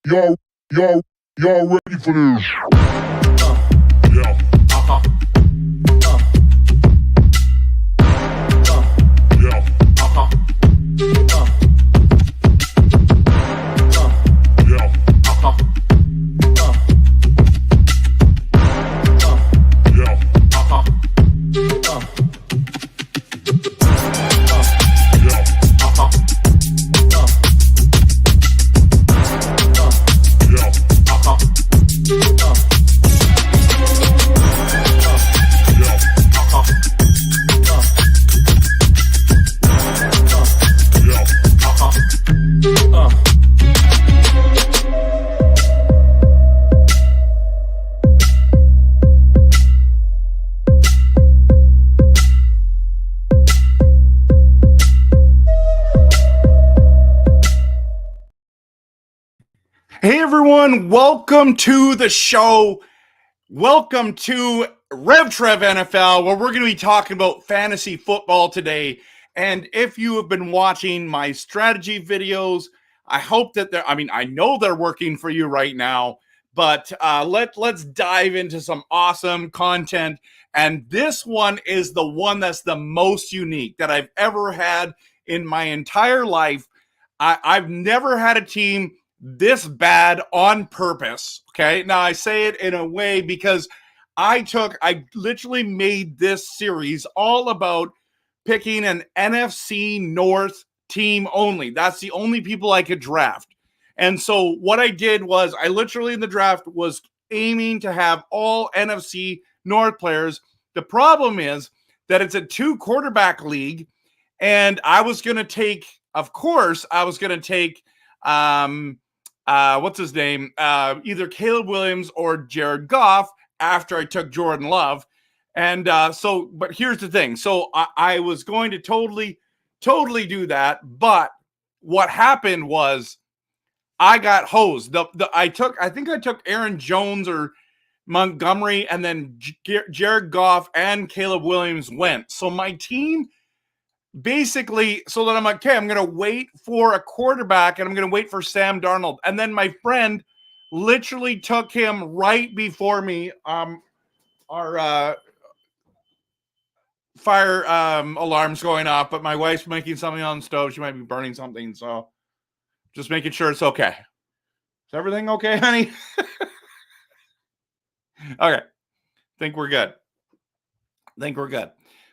Y'all, y'all, y'all ready for this? Yeah. Yeah. Yeah. Hey everyone, welcome to the show. Welcome to ReDraft NFL, where we're going to be talking about fantasy football today. And if you have been watching my strategy videos, I hope that I know they're working for you right now, but let's dive into some awesome content. And this one is the one that's the most unique that I've ever had in my entire life. I've never had a team this bad on purpose. Okay. Now I say it in a way because I literally made this series all about picking an NFC North team only. That's the only people I could draft. And so what I did was I literally in the draft was aiming to have all NFC North players. The problem is that it's a 2 quarterback league. And I was going to take, what's his name? Either Caleb Williams or Jared Goff after I took Jordan Love. And but here's the thing. So I was going to totally do that. But what happened was I got hosed. I think I took Aaron Jones or Montgomery, and then Jared Goff and Caleb Williams went. So my team basically, so that I'm like, okay, I'm going to wait for a quarterback and I'm going to wait for Sam Darnold. And then my friend literally took him right before me. Our fire alarm's going off, but my wife's making something on the stove. She might be burning something. So just making sure it's okay. Is everything okay, honey? Okay. Think we're good.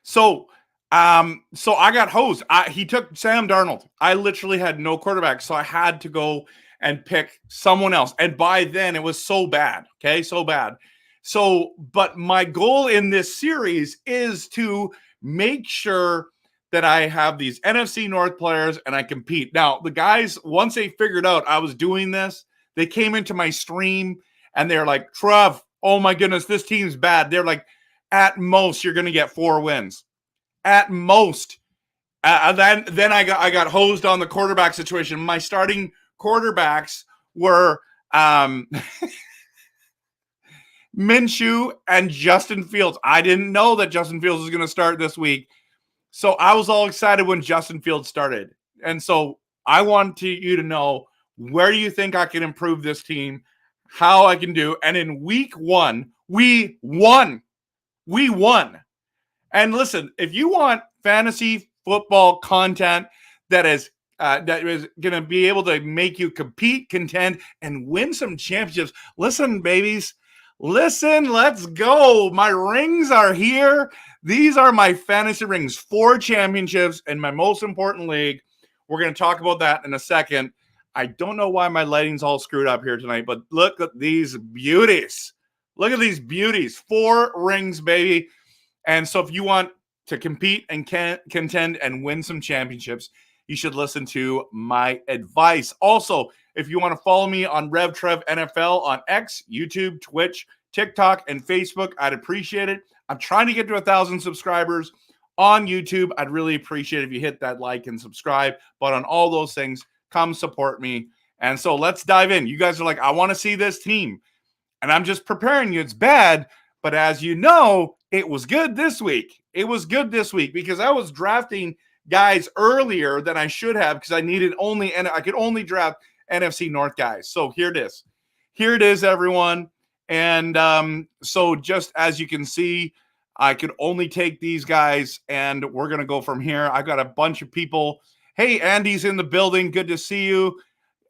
So I got hosed. He took Sam Darnold. I literally had no quarterback, so I had to go and pick someone else. And by then, it was so bad. Okay, so bad. So, but my goal in this series is to make sure that I have these NFC North players and I compete. Now, the guys, once they figured out I was doing this, they came into my stream and they're like, Trev, oh my goodness, this team's bad. They're like, at most, you're going to get 4 wins. At most. Then I got hosed on the quarterback situation. My starting quarterbacks were Minshew and Justin Fields. I didn't know that Justin Fields was going to start this week. So I was all excited when Justin Fields started. And so I want you to know, where do you think I can improve this team, how I can do. And in week 1, we won. And listen, if you want fantasy football content that is going to be able to make you compete, contend, and win some championships, listen, babies. Listen, let's go. My rings are here. These are my fantasy rings. 4 championships in my most important league. We're going to talk about that in a second. I don't know why my lighting's all screwed up here tonight, but look at these beauties. 4 rings, baby. And so if you want to compete and contend and win some championships, you should listen to my advice. Also, if you want to follow me on RevTrev NFL on X, YouTube, Twitch, TikTok, and Facebook, I'd appreciate it. I'm trying to get to 1,000 subscribers on YouTube. I'd really appreciate it if you hit that like and subscribe. But on all those things, come support me. And so let's dive in. You guys are like, I want to see this team. And I'm just preparing you. It's bad. But as you know, it was good this week. Because I was drafting guys earlier than I should have, because I could only draft NFC North guys. So here it is. Here it is, everyone. And so just as you can see, I could only take these guys, and we're going to go from here. I've got a bunch of people. Hey, Andy's in the building. Good to see you.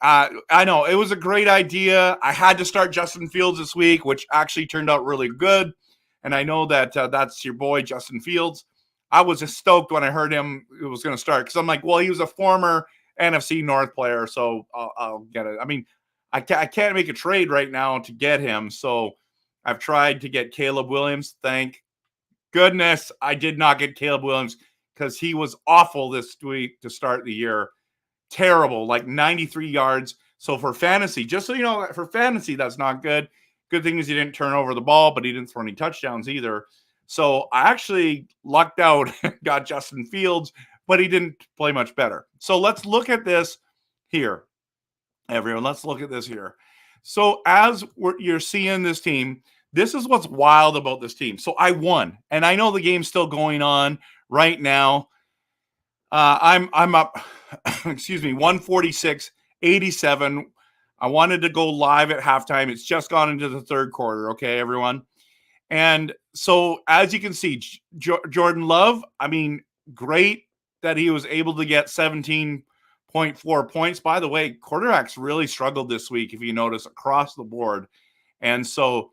I know it was a great idea. I had to start Justin Fields this week, which actually turned out really good. And I know that that's your boy, Justin Fields. I was just stoked when I heard him it was going to start because I'm like, well, he was a former NFC North player, so I'll get it. I mean, I can't make a trade right now to get him, so I've tried to get Caleb Williams. Thank goodness I did not get Caleb Williams because he was awful this week to start the year. Terrible, like 93 yards. So for fantasy, just so you know, for fantasy, that's not good. Good thing is he didn't turn over the ball, but he didn't throw any touchdowns either. So I actually lucked out, got Justin Fields, but he didn't play much better. So let's look at this here, everyone. Let's look at this here. So as you're seeing this team, this is what's wild about this team. So I won, and I know the game's still going on right now. I'm up, excuse me, 146-87. I wanted to go live at halftime. It's just gone into the third quarter. Okay, everyone. And so as you can see, Jordan Love, I mean, great that he was able to get 17.4 points. By the way, quarterbacks really struggled this week, if you notice, across the board. And so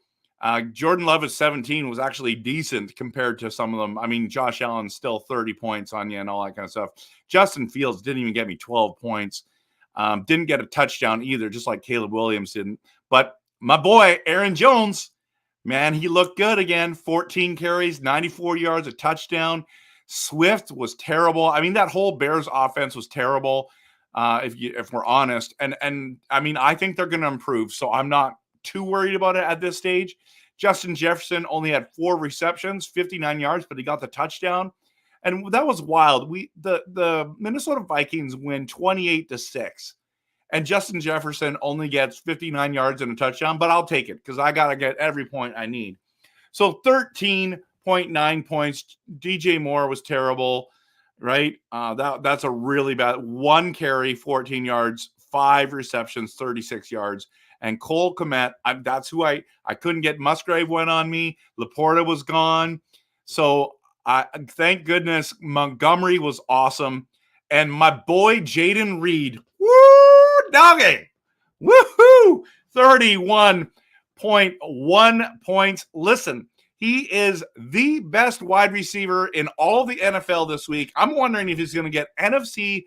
Jordan Love at 17 was actually decent compared to some of them. I mean, Josh Allen's still 30 points on you and all that kind of stuff. Justin Fields didn't even get me 12 points. Didn't get a touchdown either, just like Caleb Williams didn't. But my boy, Aaron Jones, man, he looked good again. 14 carries, 94 yards, a touchdown. Swift was terrible. I mean, that whole Bears offense was terrible, if we're honest. And I mean, I think they're going to improve, so I'm not too worried about it at this stage. Justin Jefferson only had 4 receptions, 59 yards, but he got the touchdown. And that was wild. The Minnesota Vikings win 28-6. And Justin Jefferson only gets 59 yards and a touchdown, but I'll take it because I got to get every point I need. So 13.9 points. DJ Moore was terrible, right? That's a really bad. 1 carry, 14 yards, 5 receptions, 36 yards. And Cole Kmet, that's who I couldn't get. Musgrave went on me. Laporta was gone. So thank goodness Montgomery was awesome. And my boy Jaden Reed, woo, doggy, woohoo, 31.1 points. Listen, he is the best wide receiver in all the NFL this week. I'm wondering if he's going to get NFC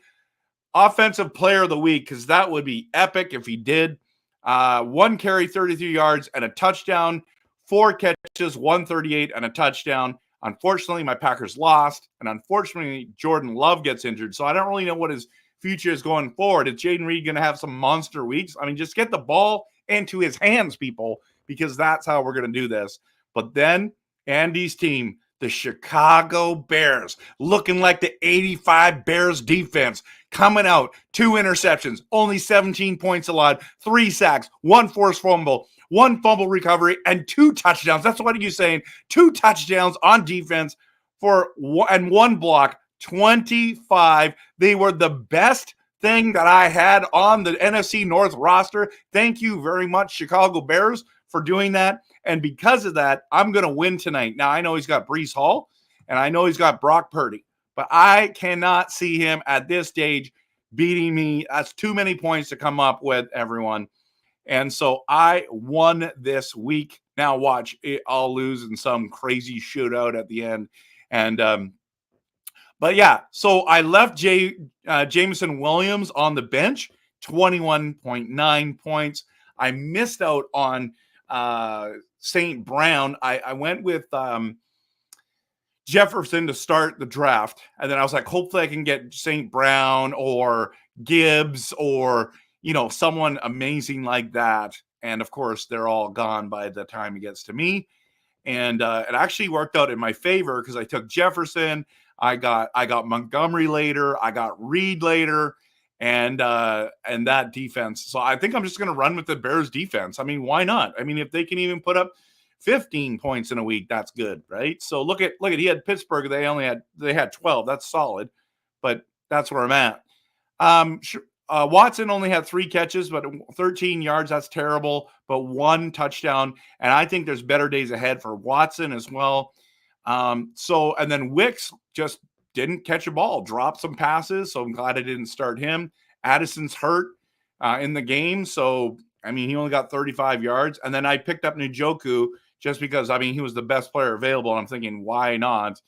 Offensive Player of the Week because that would be epic if he did. 1 carry, 33 yards, and a touchdown. 4 catches, 138, and a touchdown. Unfortunately, my Packers lost, and unfortunately, Jordan Love gets injured. So I don't really know what his future is going forward. Is Jaden Reed going to have some monster weeks? I mean, just get the ball into his hands, people, because that's how we're going to do this. But then Andy's team, the Chicago Bears, looking like the 85 Bears defense, coming out, 2 interceptions, only 17 points allowed, 3 sacks, 1 forced fumble, 1 fumble recovery, and 2 touchdowns. That's what are you saying? 2 touchdowns on defense and 1 block, 25. They were the best thing that I had on the NFC North roster. Thank you very much, Chicago Bears, for doing that. And because of that, I'm going to win tonight. Now, I know he's got Breece Hall, and I know he's got Brock Purdy, but I cannot see him at this stage beating me. That's too many points to come up with, everyone. And so I won this week. Now watch, I'll lose in some crazy shootout at the end. And but yeah, so I left Jameson Williams on the bench, 21.9 points. I missed out on St. Brown. I went with Jefferson to start the draft. And then I was like, hopefully I can get St. Brown or Gibbs or, someone amazing like that. And of course, they're all gone by the time it gets to me. And it actually worked out in my favor because I took Jefferson. I got Montgomery later. I got Reed later. And that defense. So I think I'm just going to run with the Bears defense. I mean, why not? I mean, if they can even put up 15 points in a week, that's good, right? So look at he had Pittsburgh. They had 12. That's solid, but that's where I'm at. Watson only had 3 catches, but 13 yards. That's terrible, but 1 touchdown. And I think there's better days ahead for Watson as well. And then Wicks just didn't catch a ball, dropped some passes. So I'm glad I didn't start him. Addison's hurt in the game. So, I mean, he only got 35 yards. And then I picked up Njoku just because, I mean, he was the best player available. And I'm thinking, why not?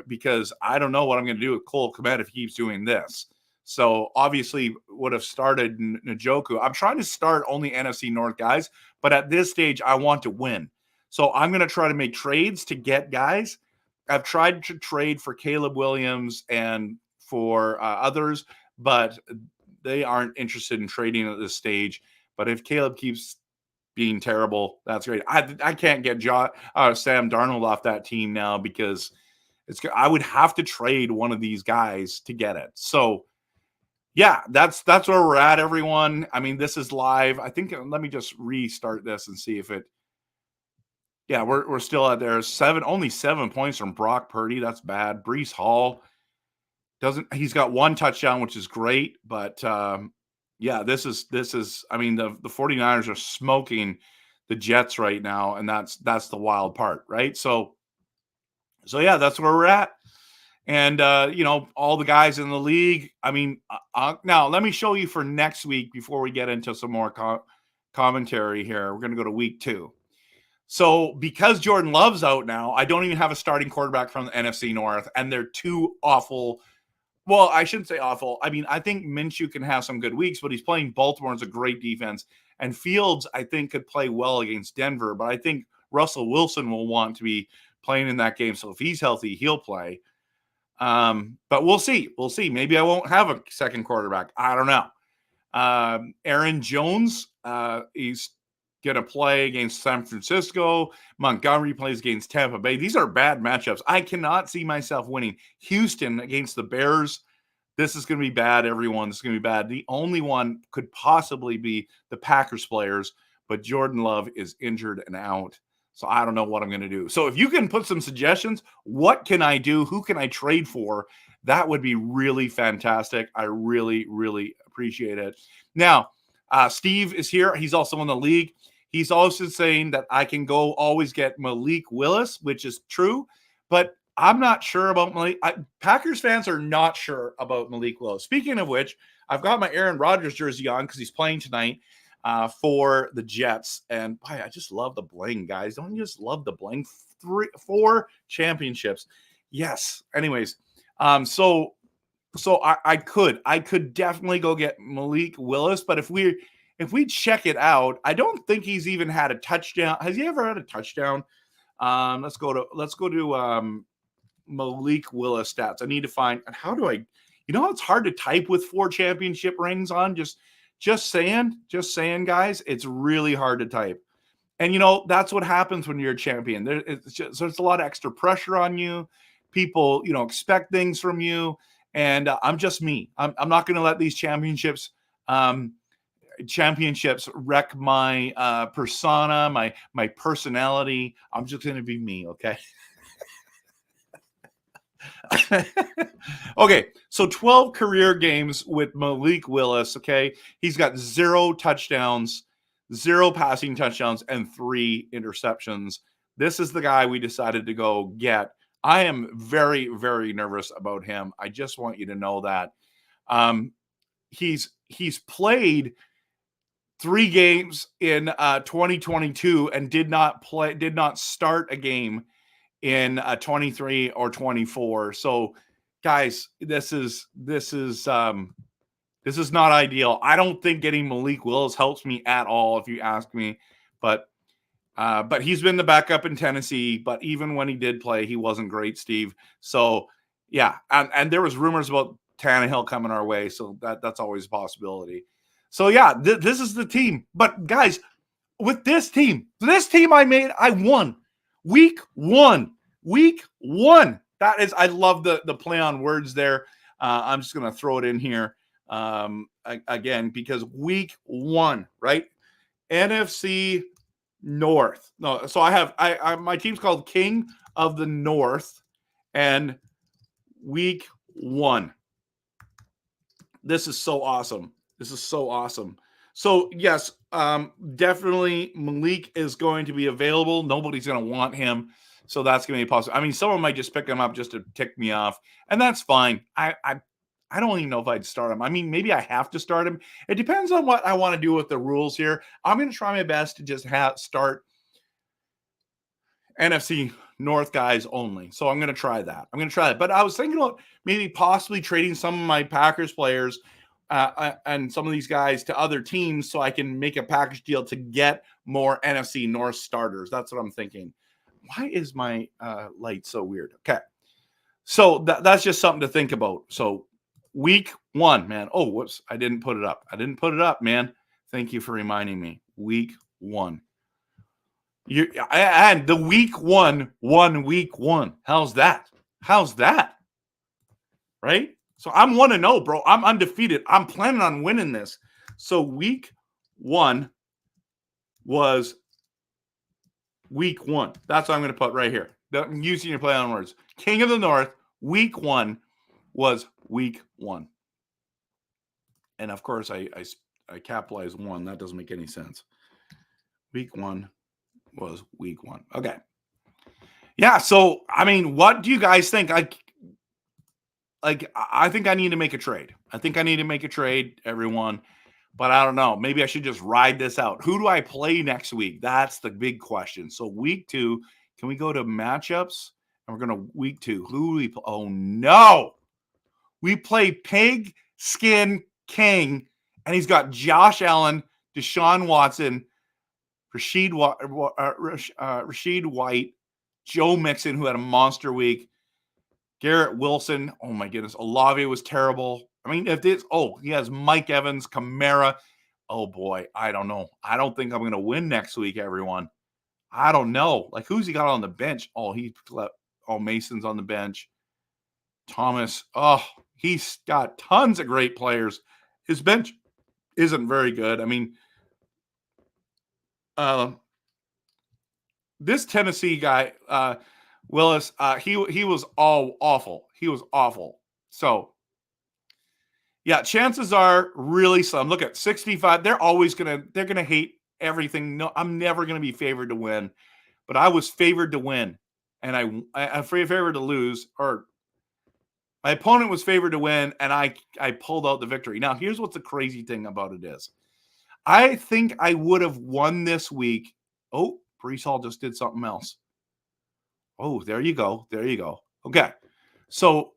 Because I don't know what I'm going to do with Cole Kmet if he keeps doing this. So obviously would have started Njoku. I'm trying to start only NFC North guys, but at this stage, I want to win. So I'm going to try to make trades to get guys. I've tried to trade for Caleb Williams and for others, but they aren't interested in trading at this stage. But if Caleb keeps being terrible, that's great. I can't get Sam Darnold off that team now because I would have to trade one of these guys to get it. So yeah, that's where we're at, everyone. I mean, this is live. I think let me just restart this and see if it. Yeah, we're still out there. Only 7 points from Brock Purdy. That's bad. Breece Hall he's got 1 touchdown, which is great, but yeah, this is I mean, the 49ers are smoking the Jets right now, and that's the wild part, right? So yeah, that's where we're at. And, all the guys in the league, I mean, now let me show you for next week before we get into some more commentary here. We're going to go to week 2. So because Jordan Love's out now, I don't even have a starting quarterback from the NFC North, and they're 2 awful. Well, I shouldn't say awful. I mean, I think Minshew can have some good weeks, but he's playing Baltimore. It's a great defense. And Fields, I think, could play well against Denver, but I think Russell Wilson will want to be playing in that game. So if he's healthy, he'll play. But we'll see. We'll see. Maybe I won't have a second quarterback. I don't know. Aaron Jones, he's going to play against San Francisco. Montgomery plays against Tampa Bay. These are bad matchups. I cannot see myself winning. Houston against the Bears. This is going to be bad, everyone. This is going to be bad. The only one could possibly be the Packers players, but Jordan Love is injured and out. So I don't know what I'm going to do. So if you can put some suggestions, what can I do? Who can I trade for? That would be really fantastic. I really, really appreciate it. Now, Steve is here. He's also in the league. He's also saying that I can go always get Malik Willis, which is true, but I'm not sure about Malik. Packers fans are not sure about Malik Willis. Speaking of which, I've got my Aaron Rodgers jersey on because he's playing tonight for the Jets. And boy, I just love the bling, guys. Don't you just love the bling? 4 championships. Yes. Anyways, so I could definitely go get Malik Willis, but if we check it out, I don't think he's even had a touchdown. Has he ever had a touchdown? Let's go to Malik Willis stats. I need to find. And how do I? It's hard to type with 4 championship rings on. Just saying, guys, it's really hard to type. And that's what happens when you're a champion. There's a lot of extra pressure on you. People, expect things from you. And I'm just me. I'm not going to let these championships wreck my persona, my personality. I'm just going to be me, okay? Okay, so 12 career games with Malik Willis, okay? He's got 0 touchdowns, 0 passing touchdowns, and 3 interceptions. This is the guy we decided to go get. I am very, very nervous about him. I just want you to know that. He's played 3 games in 2022 and did not start a game in 23 or 24. So guys, this is not ideal. I don't think getting Malik Willis helps me at all, if you ask me, but he's been the backup in Tennessee, but even when he did play, he wasn't great, Steve. So yeah. And there was rumors about Tannehill coming our way. So that's always a possibility. So yeah, this is the team, but guys, with this team I won. Week one. That is, I love the play on words there. I'm just going to throw it in here again, because week 1, right? NFC North. No, so I have my team's called King of the North, and week 1. This is so awesome. This is so awesome. So yes, definitely Malik is going to be available. Nobody's going to want him, so that's going to be possible. I mean, someone might just pick him up just to tick me off, and that's fine. I don't even know if I'd start him. I mean, maybe I have to start him. It depends on what I want to do with the rules here. I'm going to try my best to just start NFC North guys only. So I'm going to try that. But I was thinking about maybe possibly trading some of my Packers players and some of these guys to other teams so I can make a package deal to get more NFC North starters. That's what I'm thinking. Why is my light so weird? Okay. So that's just something to think about. So week 1, man. Oh, whoops. I didn't put it up, man. Thank you for reminding me. Week 1. And the week 1 won week 1. How's that? Right? So I'm 1-0, bro. I'm undefeated. I'm planning on winning this. So week 1 was week 1. That's what I'm going to put right here. I'm using your play on words. King of the North, week 1 was week 1. And of course, I capitalized 1. That doesn't make any sense. Week 1 was week 1. Okay. Yeah. So, I mean, what do you guys think? I think I need to make a trade. Everyone. But I don't know. Maybe I should just ride this out. Who do I play next week? That's the big question. So week 2, can we go to matchups? And we're going to week 2. Who do we play? Oh, no. We play Pig Skin King, and he's got Josh Allen, Deshaun Watson, Rashid White, Joe Mixon, who had a monster week, Garrett Wilson. Oh, my goodness. Olave was terrible. I mean, he has Mike Evans, Kamara. Oh, boy. I don't know. I don't think I'm going to win next week, everyone. I don't know. Like, who's he got on the bench? Mason's on the bench. Thomas. Oh, he's got tons of great players. His bench isn't very good. I mean, this Tennessee guy, Willis, he was all awful. He was awful. So, yeah, chances are really slim. Look at 65. They're gonna hate everything. No, I'm never gonna be favored to win, but I was favored to win, and I'm favored to lose, or my opponent was favored to win, and I pulled out the victory. Now, here's what the crazy thing about it is. I think I would have won this week. Oh, Brees Hall just did something else. Oh, there you go. Okay. So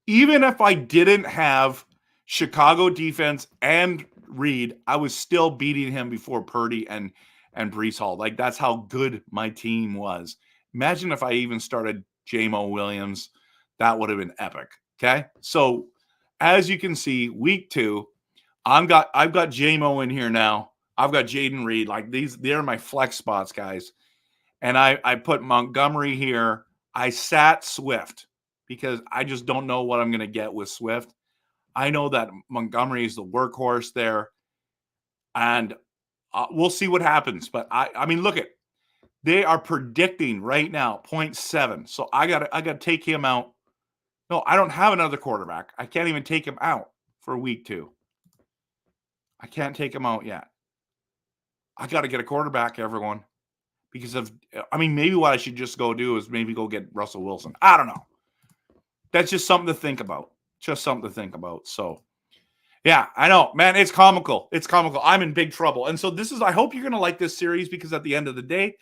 even if I didn't have Chicago defense and Reed, I was still beating him before Purdy and Brees Hall. Like, that's how good my team was. Imagine if I even started J-Mo Williams. That would have been epic. Okay. So as you can see, week 2, I've got J-Mo in here now. I've got Jaden Reed. Like, they're my flex spots, guys. And I put Montgomery here. I sat Swift because I just don't know what I'm going to get with Swift. I know that Montgomery is the workhorse there, and we'll see what happens. But I mean, look at, they are predicting right now 0.7. So I got to take him out. No, I don't have another quarterback. I can't even take him out for week 2. I can't take him out yet. I got to get a quarterback, everyone, because maybe what I should just go do is maybe go get Russell Wilson. I don't know. That's just something to think about. So, yeah, I know, man. It's comical. I'm in big trouble. And so I hope you're going to like this series, because at the end of the day,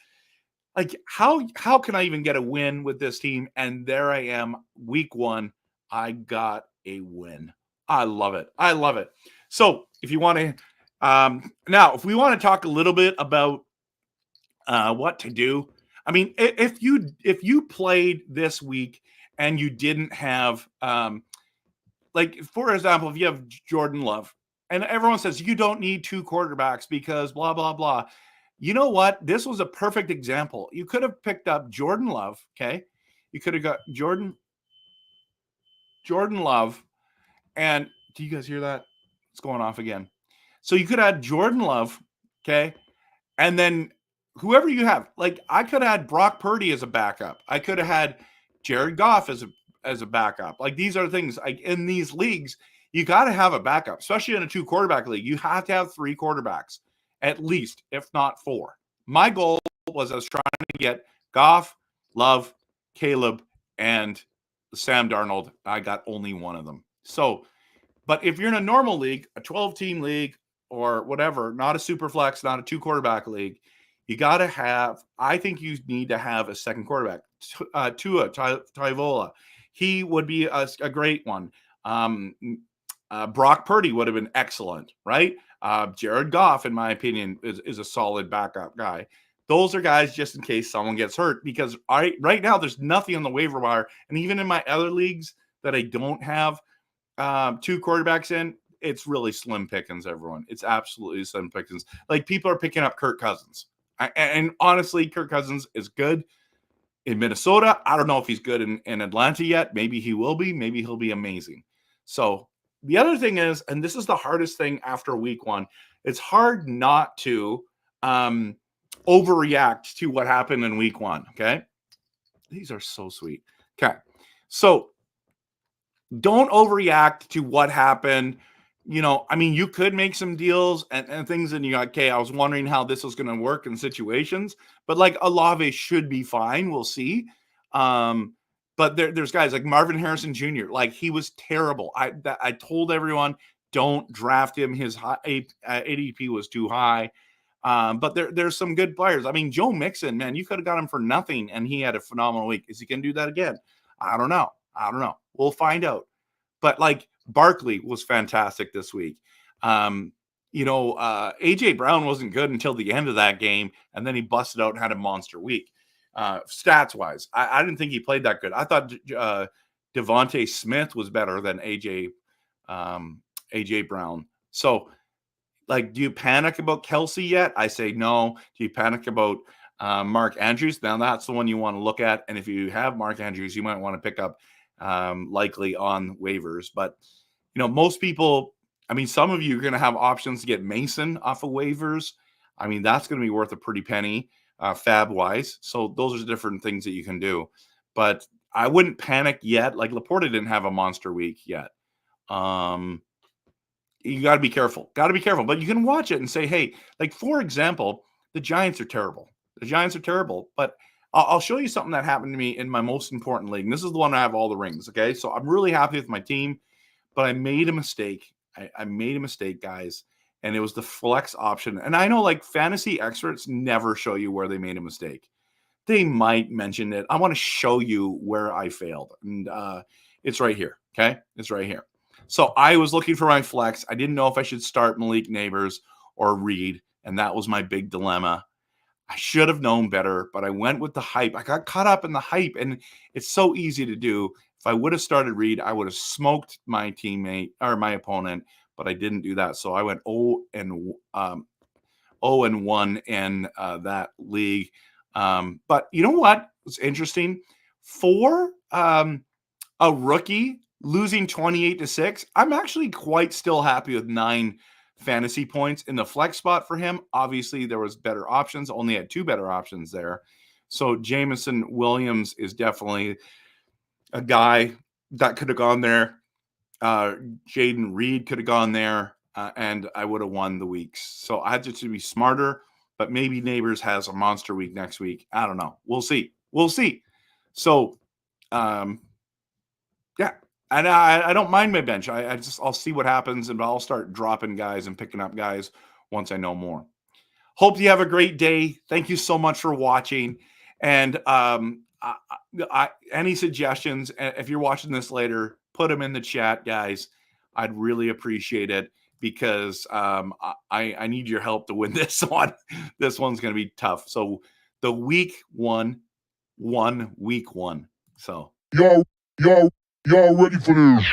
like, how can I even get a win with this team? And there I am, week 1. I got a win. I love it. So if you want to, now, if we want to talk a little bit about what to do, I mean, if you played this week and you didn't have, like, for example, if you have Jordan Love, and everyone says you don't need 2 quarterbacks because blah, blah, blah. You know what? This was a perfect example. You could have picked up Jordan Love, okay? You could have got Jordan Love, and do you guys hear that? It's going off again. So you could have had Jordan Love, okay? And then whoever you have, like, I could have had Brock Purdy as a backup. I could have had Jared Goff as as a backup. Like, these are things like in these leagues, you got to have a backup, especially in a 2-quarterback league. You have to have 3 quarterbacks at least, if not 4. My goal was I was trying to get Goff, Love, Caleb, and Sam Darnold. I got only one of them. So, but if you're in a normal league, a 12-team league or whatever, not a super flex, not a 2-quarterback league, you got to have, I think you need to have a second quarterback. Tua Tagovailoa, he would be a great one. Brock Purdy would have been excellent, right? Jared Goff, in my opinion, is a solid backup guy. Those are guys just in case someone gets hurt, because right now there's nothing on the waiver wire. And even in my other leagues that I don't have 2 quarterbacks in, it's really slim pickings, everyone. It's absolutely slim pickings. Like, people are picking up Kirk Cousins. And honestly, Kirk Cousins is good in Minnesota. I don't know if he's good in Atlanta yet. Maybe he will be. Maybe he'll be amazing. So the other thing is, and this is the hardest thing after week 1, it's hard not to overreact to what happened in week 1, okay? These are so sweet. Okay, so don't overreact to what happened. You know, I mean, you could make some deals and things, and you're like, okay, I was wondering how this was going to work in situations, but like Olave should be fine. We'll see. But there's guys like Marvin Harrison Jr. Like, he was terrible. I told everyone, don't draft him. His ADP was too high. But there's some good players. I mean, Joe Mixon, man, you could have got him for nothing, and he had a phenomenal week. Is he going to do that again? I don't know. We'll find out. But like, Barkley was fantastic this week. AJ Brown wasn't good until the end of that game, and then he busted out and had a monster week. Stats wise, I didn't think he played that good. I thought Devontae Smith was better than AJ Brown. So, like, do you panic about Kelsey yet? I say no. Do you panic about Mark Andrews? Now that's the one you want to look at. And if you have Mark Andrews, you might want to pick up likely on waivers. But, you know, most people, I mean, some of you are going to have options to get Mason off of waivers. I mean, that's going to be worth a pretty penny fab wise. So those are different things that you can do. But I wouldn't panic yet. Like, Laporta didn't have a monster week yet. You got to be careful. But you can watch it and say, hey, like, for example, the Giants are terrible. But I'll show you something that happened to me in my most important league. And this is the one I have all the rings. Okay. So I'm really happy with my team, but I made a mistake. I made a mistake, guys. And it was the flex option. And I know, like, fantasy experts never show you where they made a mistake. They might mention it. I want to show you where I failed. And it's right here. Okay. It's right here. So I was looking for my flex. I didn't know if I should start Malik Neighbors or Reed, and that was my big dilemma. I should have known better, but I went with the hype. I got caught up in the hype, and it's so easy to do. If I would have started Reed, I would have smoked my teammate or my opponent, but I didn't do that. So I went 0-1 in that league. But you know what? It's interesting. For a rookie losing 28-6, I'm actually quite still happy with 9 fantasy points in the flex spot for him. Obviously, there was better options. Only had 2 better options there. So Jameson Williams is definitely a guy that could have gone there. Jaden Reed could have gone there, and I would have won the weeks. So I had to be smarter, but maybe Neighbors has a monster week next week. I don't know. We'll see. So, yeah. And I don't mind my bench. I'll see what happens, and I'll start dropping guys and picking up guys once I know more. Hope you have a great day. Thank you so much for watching. And any suggestions, if you're watching this later, put them in the chat, guys. I'd really appreciate it, because I need your help to win this one. This one's going to be tough. So the week one. So Y'all ready for this?